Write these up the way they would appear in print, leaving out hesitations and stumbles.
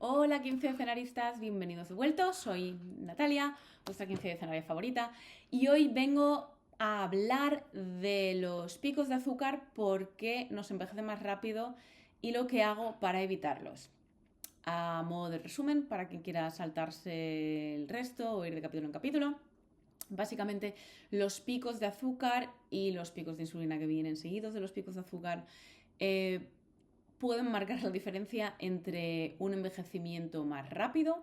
Hola 15 escenaristas, bienvenidos de vuelta, soy Natalia, vuestra 15 escenaria favorita y hoy vengo a hablar de los picos de azúcar, porque nos envejece más rápido y lo que hago para evitarlos. A modo de resumen, para quien quiera saltarse el resto o ir de capítulo en capítulo, básicamente los picos de azúcar y los picos de insulina que vienen seguidos de los picos de azúcar eh, pueden marcar la diferencia entre un envejecimiento más rápido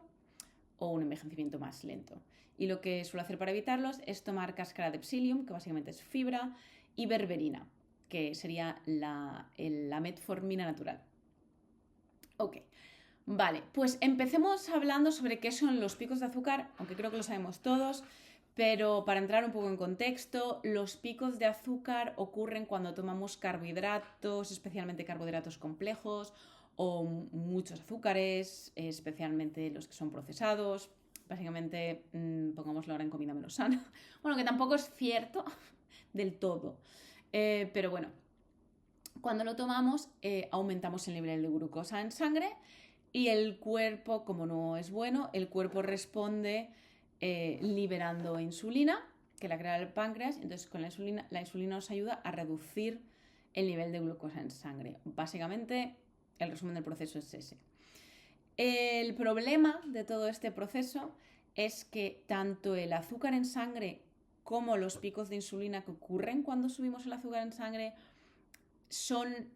o un envejecimiento más lento. Y lo que suelo hacer para evitarlos es tomar cáscara de psyllium, que básicamente es fibra, y berberina, que sería la metformina natural. Ok, vale, pues empecemos hablando sobre qué son los picos de azúcar, aunque creo que lo sabemos todos. Pero para entrar un poco en contexto, los picos de azúcar ocurren cuando tomamos carbohidratos, especialmente carbohidratos complejos, o muchos azúcares, especialmente los que son procesados. Básicamente, pongámoslo ahora en comida menos sana. Bueno, que tampoco es cierto del todo. Pero bueno, cuando lo tomamos, aumentamos el nivel de glucosa en sangre y el cuerpo, como no es bueno, el cuerpo responde liberando insulina, que la crea el páncreas. Entonces con la insulina nos ayuda a reducir el nivel de glucosa en sangre. Básicamente el resumen del proceso es ese. El problema de todo este proceso es que tanto el azúcar en sangre como los picos de insulina que ocurren cuando subimos el azúcar en sangre son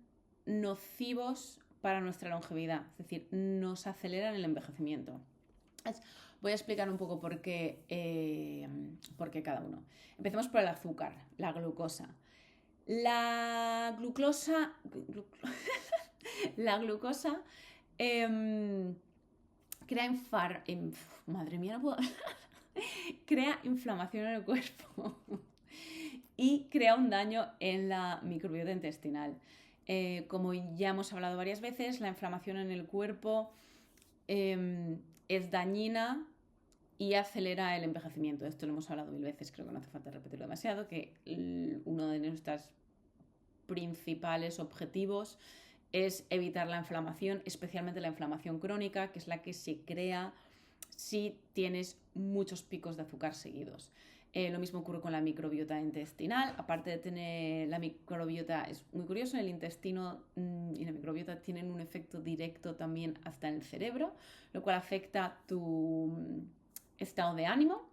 nocivos para nuestra longevidad, es decir, nos aceleran el envejecimiento. Voy a explicar un poco por qué cada uno. Empecemos por el azúcar, la glucosa. La glucosa, la glucosa crea madre mía, no puedo crea inflamación en el cuerpo y crea un daño en la microbiota intestinal. Como ya hemos hablado varias veces, la inflamación en el cuerpo es dañina y acelera el envejecimiento. Esto lo hemos hablado mil veces, creo que no hace falta repetirlo demasiado, que uno de nuestros principales objetivos es evitar la inflamación, especialmente la inflamación crónica, que es la que se crea si tienes muchos picos de azúcar seguidos. Lo mismo ocurre con la microbiota intestinal. Aparte de tener la microbiota, es muy curioso, el intestino y la microbiota tienen un efecto directo también hasta en el cerebro, lo cual afecta tu estado de ánimo.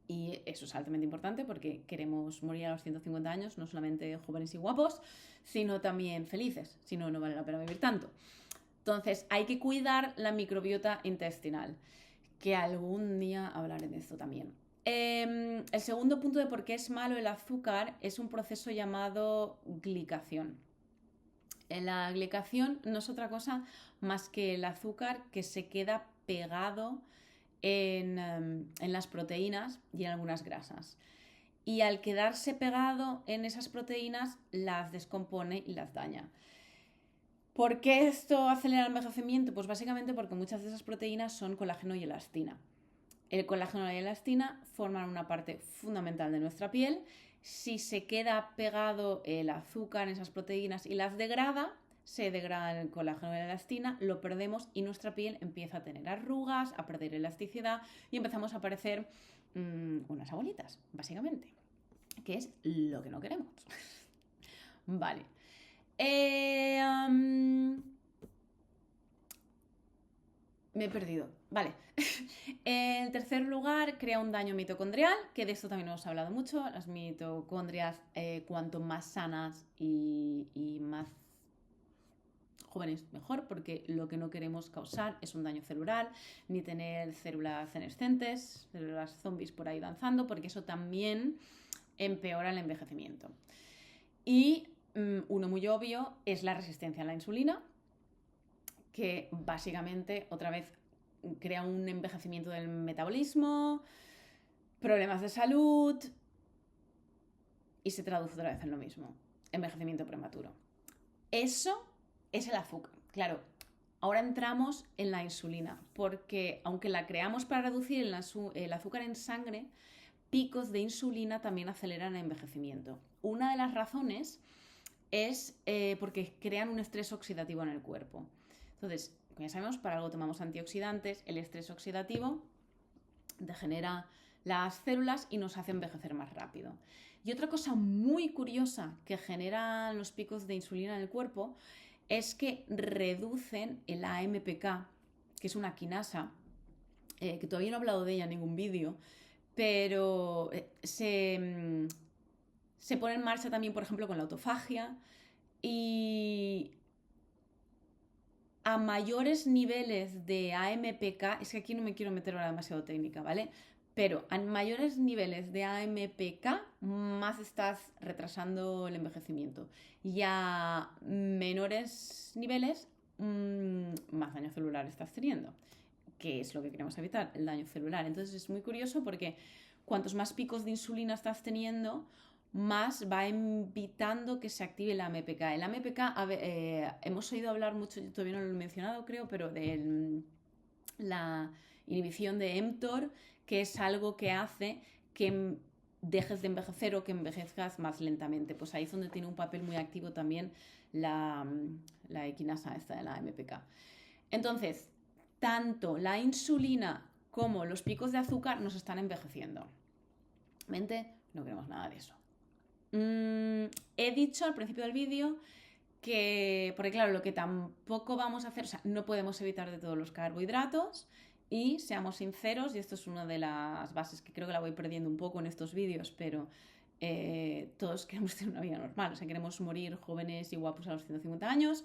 Y eso es altamente importante porque queremos morir a los 150 años, no solamente jóvenes y guapos, sino también felices, si no, no vale la pena vivir tanto. Entonces, hay que cuidar la microbiota intestinal, que algún día hablaré de esto también. El segundo punto de por qué es malo el azúcar es un proceso llamado glicación. La glicación no es otra cosa más que el azúcar que se queda pegado en las proteínas y en algunas grasas. Y al quedarse pegado en esas proteínas, las descompone y las daña. ¿Por qué esto acelera el envejecimiento? Pues básicamente porque muchas de esas proteínas son colágeno y elastina. El colágeno y la elastina forman una parte fundamental de nuestra piel. Si se queda pegado el azúcar en esas proteínas y las degrada, se degrada el colágeno y la elastina, lo perdemos y nuestra piel empieza a tener arrugas, a perder elasticidad y empezamos a parecer unas abuelitas, básicamente, que es lo que no queremos. Vale. Me he perdido. Vale. En tercer lugar, crea un daño mitocondrial, que de esto también hemos hablado mucho. Las mitocondrias, cuanto más sanas y más jóvenes, mejor, porque lo que no queremos causar es un daño celular, ni tener células senescentes, células zombies por ahí danzando, porque eso también empeora el envejecimiento. Y uno muy obvio es la resistencia a la insulina, que básicamente, otra vez, crea un envejecimiento del metabolismo, problemas de salud y se traduce otra vez en lo mismo, envejecimiento prematuro. Eso es el azúcar. Claro, ahora entramos en la insulina, porque aunque la creamos para reducir el azúcar en sangre, picos de insulina también aceleran el envejecimiento. Una de las razones es porque crean un estrés oxidativo en el cuerpo. Entonces, como ya sabemos, para algo tomamos antioxidantes, el estrés oxidativo degenera las células y nos hace envejecer más rápido. Y otra cosa muy curiosa que generan los picos de insulina en el cuerpo es que reducen el AMPK, que es una quinasa, que todavía no he hablado de ella en ningún vídeo, pero se pone en marcha también, por ejemplo, con la autofagia, y a mayores niveles de AMPK, es que aquí no me quiero meter ahora demasiado técnica, ¿vale? Pero a mayores niveles de AMPK, más estás retrasando el envejecimiento. Y a menores niveles, más daño celular estás teniendo, que es lo que queremos evitar, el daño celular. Entonces es muy curioso porque cuantos más picos de insulina estás teniendo, más va evitando que se active el AMPK. El AMPK, hemos oído hablar mucho, yo todavía no lo he mencionado creo, pero de la inhibición de mTOR, que es algo que hace que dejes de envejecer o que envejezcas más lentamente. Pues ahí es donde tiene un papel muy activo también la equinasa esta de la AMPK. Entonces, tanto la insulina como los picos de azúcar nos están envejeciendo. Mente, no queremos nada de eso. He dicho al principio del vídeo que, porque claro, lo que tampoco vamos a hacer, o sea, no podemos evitar de todos los carbohidratos y seamos sinceros, y esto es una de las bases que creo que la voy perdiendo un poco en estos vídeos, pero todos queremos tener una vida normal, o sea, queremos morir jóvenes y guapos a los 150 años,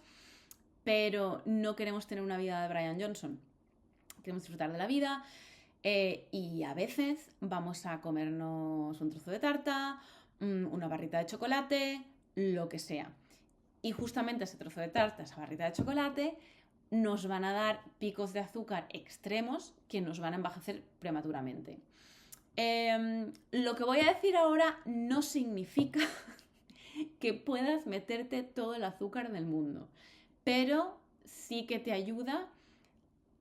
pero no queremos tener una vida de Brian Johnson, queremos disfrutar de la vida y a veces vamos a comernos un trozo de tarta, una barrita de chocolate, lo que sea. Y justamente ese trozo de tarta, esa barrita de chocolate, nos van a dar picos de azúcar extremos que nos van a envejecer prematuramente. Lo que voy a decir ahora no significa que puedas meterte todo el azúcar del mundo, pero sí que te ayuda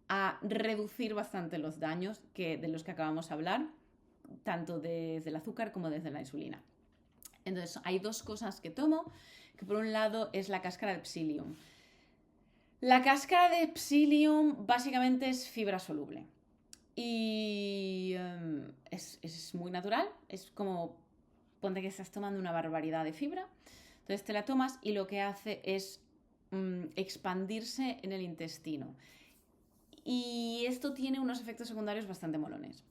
a reducir bastante los daños de los que acabamos de hablar, tanto desde el azúcar como desde la insulina. Entonces, hay dos cosas que tomo, que por un lado es la cáscara de Psyllium. La cáscara de Psyllium básicamente es fibra soluble y es muy natural, es como, ponte que estás tomando una barbaridad de fibra, entonces te la tomas y lo que hace es expandirse en el intestino. Y esto tiene unos efectos secundarios bastante molones.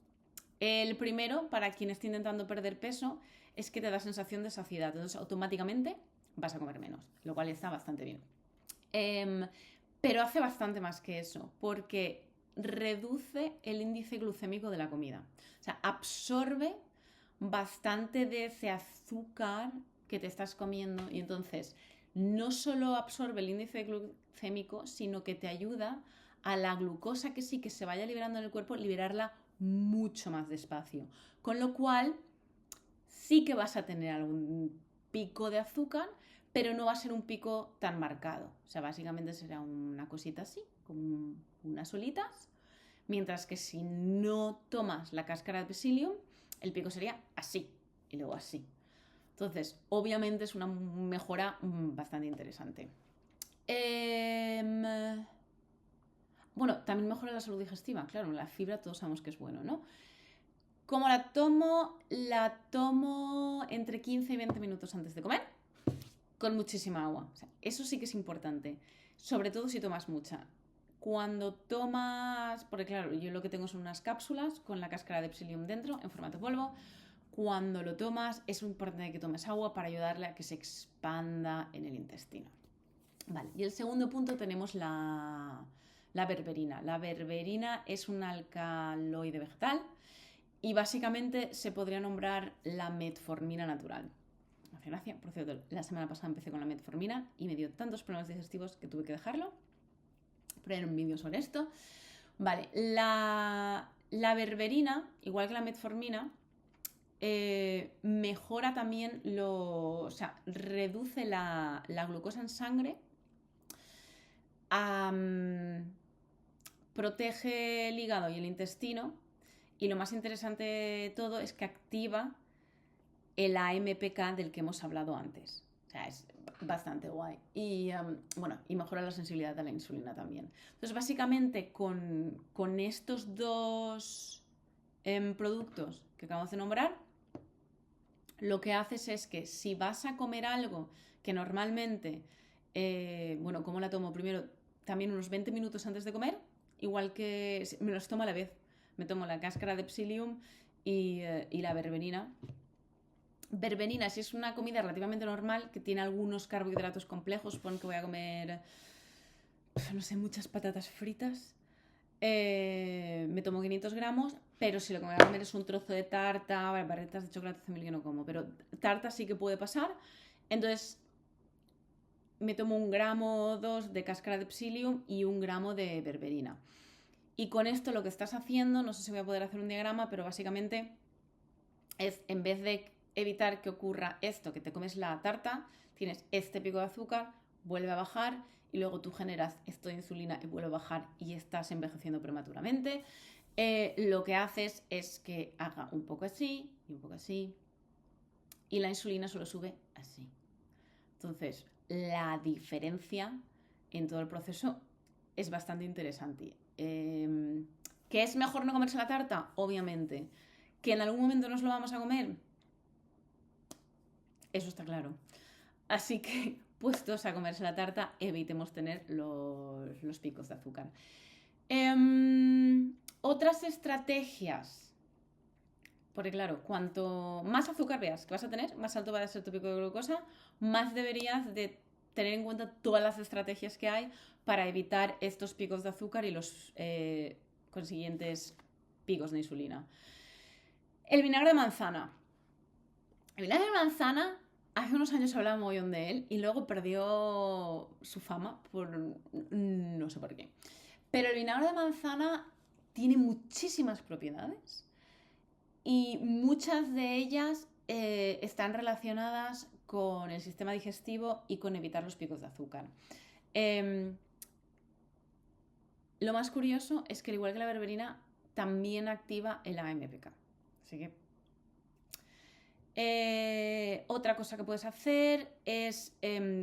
El primero, para quien esté intentando perder peso, es que te da sensación de saciedad. Entonces, automáticamente vas a comer menos, lo cual está bastante bien. Pero hace bastante más que eso, porque reduce el índice glucémico de la comida. O sea, absorbe bastante de ese azúcar que te estás comiendo y entonces no solo absorbe el índice glucémico, sino que te ayuda a la glucosa que sí que se vaya liberando en el cuerpo, liberarla mucho más despacio. Con lo cual, sí que vas a tener algún pico de azúcar, pero no va a ser un pico tan marcado. O sea, básicamente será una cosita así, como unas olitas. Mientras que si no tomas la cáscara de Psyllium, el pico sería así y luego así. Entonces, obviamente es una mejora bastante interesante. Bueno, también mejora la salud digestiva, claro, la fibra todos sabemos que es bueno, ¿no? ¿Cómo la tomo? La tomo entre 15 y 20 minutos antes de comer, con muchísima agua. O sea, eso sí que es importante, sobre todo si tomas mucha. Cuando tomas, porque claro, yo lo que tengo son unas cápsulas con la cáscara de Psyllium dentro, en formato polvo. Cuando lo tomas, es muy importante que tomes agua para ayudarle a que se expanda en el intestino. Vale, y el segundo punto tenemos la berberina. La berberina es un alcaloide vegetal y básicamente se podría nombrar la metformina natural. Me hace gracia, por cierto, la semana pasada empecé con la metformina y me dio tantos problemas digestivos que tuve que dejarlo. Pero era un vídeo sobre esto. Vale, la berberina, igual que la metformina, mejora también o sea, reduce la glucosa en sangre, protege el hígado y el intestino y lo más interesante de todo es que activa el AMPK del que hemos hablado antes. O sea, bastante guay. Y bueno, y mejora la sensibilidad a la insulina también. Entonces, básicamente, con estos dos productos que acabamos de nombrar, lo que haces es que si vas a comer algo que normalmente, bueno, ¿cómo la tomo? Primero, también unos 20 minutos antes de comer, igual que me los tomo a la vez. Me tomo la cáscara de psyllium y la berberina. Berberina, si es una comida relativamente normal, que tiene algunos carbohidratos complejos, pon que voy a comer, no sé, muchas patatas fritas, me tomo 500 gramos, pero si lo que me voy a comer es un trozo de tarta, barretas de chocolate hace mil que no como, pero tarta sí que puede pasar. Entonces me tomo 1 gramo o 2 de cáscara de psyllium y 1 gramo de berberina. Y con esto lo que estás haciendo, no sé si voy a poder hacer un diagrama, pero básicamente es, en vez de evitar que ocurra esto, que te comes la tarta, tienes este pico de azúcar, vuelve a bajar y luego tú generas esto de insulina y vuelve a bajar y estás envejeciendo prematuramente. Lo que haces es que haga un poco así y un poco así y la insulina solo sube así. Entonces, la diferencia en todo el proceso es bastante interesante. ¿Que es mejor no comerse la tarta? Obviamente. ¿Que en algún momento nos lo vamos a comer? Eso está claro. Así que, puestos a comerse la tarta, evitemos tener los picos de azúcar. Otras estrategias. Porque claro, cuanto más azúcar veas que vas a tener, más alto va a ser tu pico de glucosa, más deberías de tener en cuenta todas las estrategias que hay para evitar estos picos de azúcar y los consiguientes picos de insulina. El vinagre de manzana. El vinagre de manzana, hace unos años hablaba muy bien de él y luego perdió su fama por no sé por qué. Pero el vinagre de manzana tiene muchísimas propiedades y muchas de ellas están relacionadas con el sistema digestivo y con evitar los picos de azúcar. Lo más curioso es que, al igual que la berberina, también activa el AMPK. Así que otra cosa que puedes hacer es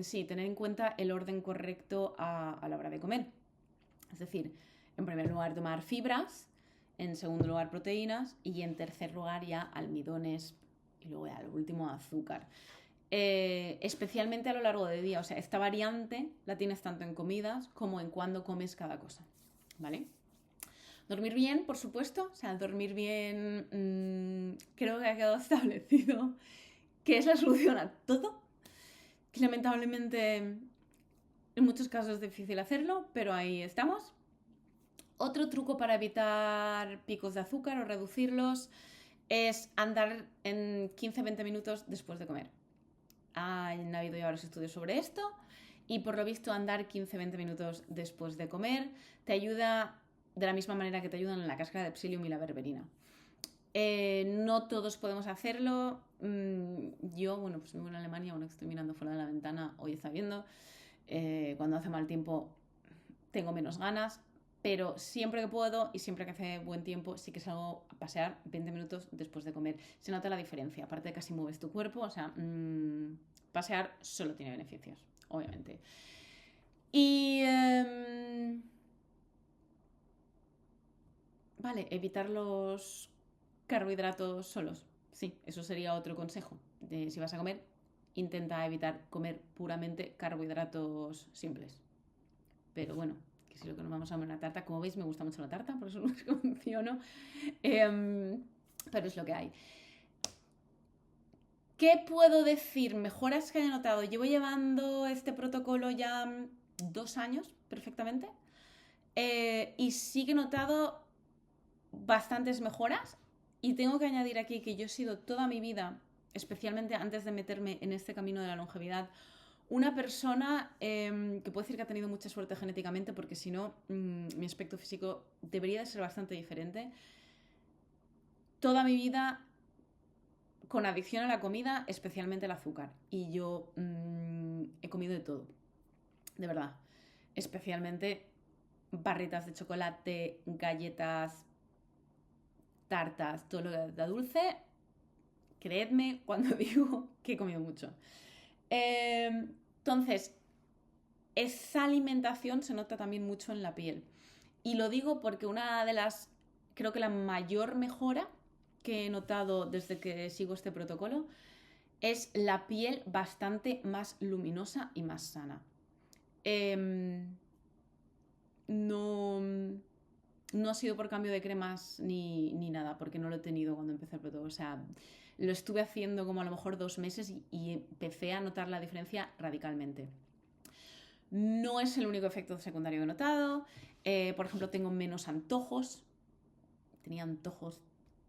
sí, tener en cuenta el orden correcto a la hora de comer. Es decir, en primer lugar tomar fibras, en segundo lugar proteínas y en tercer lugar ya almidones y luego ya al último azúcar. Especialmente a lo largo del día. O sea, esta variante la tienes tanto en comidas como en cuando comes cada cosa. ¿Vale? Dormir bien, por supuesto. O sea, dormir bien creo que ha quedado establecido que es la solución a todo. Que lamentablemente en muchos casos es difícil hacerlo, pero ahí estamos. Otro truco para evitar picos de azúcar o reducirlos es andar en 15-20 minutos después de comer. Han habido ya varios estudios sobre esto y por lo visto andar 15-20 minutos después de comer te ayuda de la misma manera que te ayudan la cáscara de psyllium y la berberina. No todos podemos hacerlo. Yo, bueno, pues vivo en Alemania, bueno, estoy mirando fuera de la ventana, hoy está viendo. Cuando hace mal tiempo tengo menos ganas, pero siempre que puedo y siempre que hace buen tiempo sí que salgo a pasear 20 minutos después de comer. Se nota la diferencia, aparte de que casi mueves tu cuerpo, o sea, pasear solo tiene beneficios, obviamente. Y vale, evitar los carbohidratos solos. Sí, eso sería otro consejo. Si vas a comer, intenta evitar comer puramente carbohidratos simples. Pero bueno, que si lo que nos vamos a comer una tarta, como veis me gusta mucho la tarta, por eso no os menciono. Pero es lo que hay. ¿Qué puedo decir? Mejoras que haya notado. Llevo llevando este protocolo ya 2 años perfectamente. Y sí que he notado bastantes mejoras. Y tengo que añadir aquí que yo he sido toda mi vida, especialmente antes de meterme en este camino de la longevidad, una persona que puedo decir que ha tenido mucha suerte genéticamente, porque si no, mi aspecto físico debería de ser bastante diferente. Toda mi vida con adicción a la comida, especialmente el azúcar. Y yo he comido de todo, de verdad. Especialmente barritas de chocolate, galletas, tartas, todo lo que da dulce. Creedme cuando digo que he comido mucho. Entonces, esa alimentación se nota también mucho en la piel. Y lo digo porque creo que la mayor mejora que he notado desde que sigo este protocolo es la piel bastante más luminosa y más sana. No, no ha sido por cambio de cremas ni nada, porque no lo he tenido cuando empecé el protocolo. O sea, lo estuve haciendo como a lo mejor 2 meses y empecé a notar la diferencia radicalmente. No es el único efecto secundario que he notado. Por ejemplo, tengo menos antojos. Tenía antojos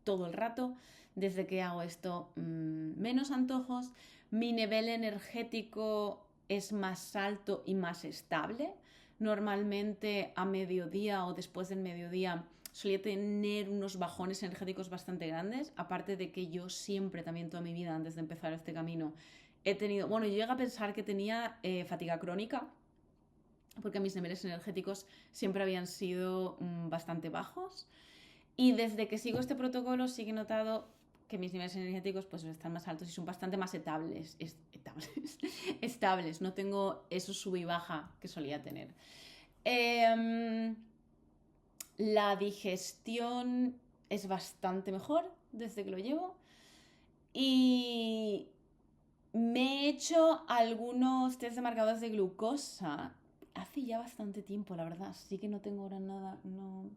todo el rato. Desde que hago esto, menos antojos. Mi nivel energético es más alto y más estable. Normalmente a mediodía o después del mediodía solía tener unos bajones energéticos bastante grandes. Aparte de que yo siempre, también toda mi vida, antes de empezar este camino, he tenido... Bueno, yo llegué a pensar que tenía fatiga crónica, porque mis niveles energéticos siempre habían sido bastante bajos. Y desde que sigo este protocolo sí que he notado que mis niveles energéticos pues están más altos y son bastante más estables. No tengo eso sub y baja que solía tener. La digestión es bastante mejor desde que lo llevo. Y me he hecho algunos test de marcadores de glucosa hace ya bastante tiempo, la verdad. Sí que no tengo ahora nada. No.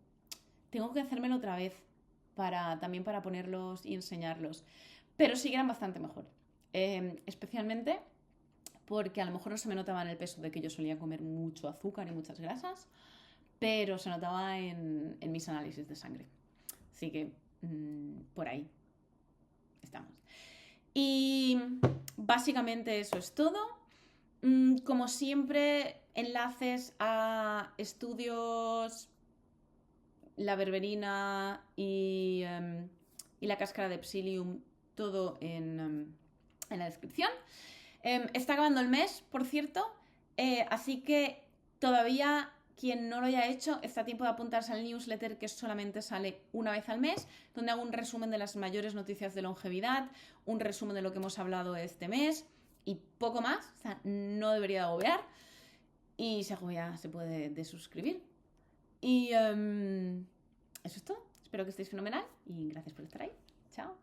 Tengo que hacérmelo otra vez también para ponerlos y enseñarlos. Pero sí que eran bastante mejor. Especialmente porque a lo mejor no se me notaba en el peso de que yo solía comer mucho azúcar y muchas grasas, pero se notaba en mis análisis de sangre. Así que por ahí estamos. Y básicamente eso es todo. Como siempre, enlaces a estudios, la berberina y la cáscara de psyllium, todo en la descripción. Está acabando el mes, por cierto, así que todavía quien no lo haya hecho está a tiempo de apuntarse al newsletter, que solamente sale una vez al mes, donde hago un resumen de las mayores noticias de longevidad, un resumen de lo que hemos hablado este mes y poco más. O sea, no debería agobiar. Y si agobia, se puede desuscribir. Y eso es todo. Espero que estéis fenomenal y gracias por estar ahí. Chao.